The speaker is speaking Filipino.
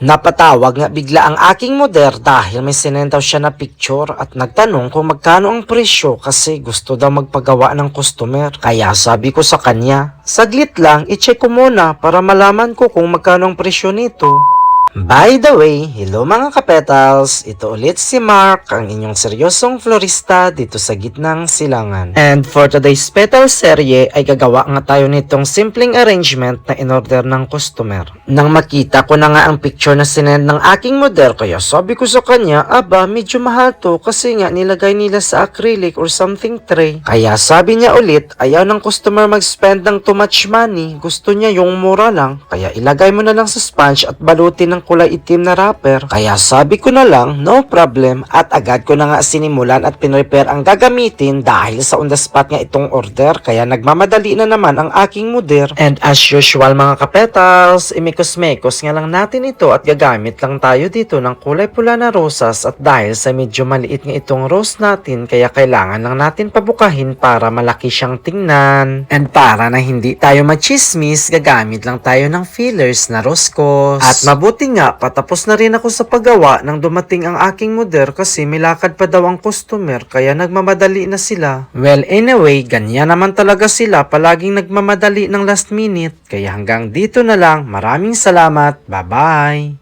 Napatawag nga bigla ang aking moder dahil may sinend daw siya na picture at nagtanong kung magkano ang presyo kasi gusto daw magpagawa ng customer. Kaya sabi ko sa kanya, saglit lang, i-check ko muna para malaman ko kung magkano ang presyo nito. By the way, hello mga kapetals! Ito ulit si Mark, ang inyong seryosong florista dito sa gitnang silangan. And for today's petal serye ay gagawa nga tayo nitong simpleng arrangement na in-order ng customer. Nang makita ko na nga ang picture na sinend ng aking model, kaya sabi ko sa kanya, aba medyo mahal to kasi nga nilagay nila sa acrylic or something tray. Kaya sabi niya ulit, ayaw ng customer mag-spend ng too much money, gusto niya yung mura lang, kaya ilagay mo na lang sa sponge at balutin ng kulay itim na wrapper. Kaya sabi ko na lang, no problem, at agad ko na nga sinimulan at pinrepare ang gagamitin dahil sa on the spot nga itong order, kaya nagmamadali na naman ang aking moder. And as usual mga kapetals, imikos-mekos nga lang natin ito at gagamit lang tayo dito ng kulay pula na rosas at dahil sa medyo maliit nga itong rose natin, kaya kailangan lang natin pabukahin para malaki siyang tingnan. And para na hindi tayo machismis, gagamit lang tayo ng fillers na roscos. At mabuti nga, patapos na rin ako sa paggawa nang dumating ang aking moder kasi may lakad pa daw ang customer kaya nagmamadali na sila. Well anyway, ganyan naman talaga sila, palaging nagmamadali ng last minute. Kaya hanggang dito na lang, maraming salamat, bye bye!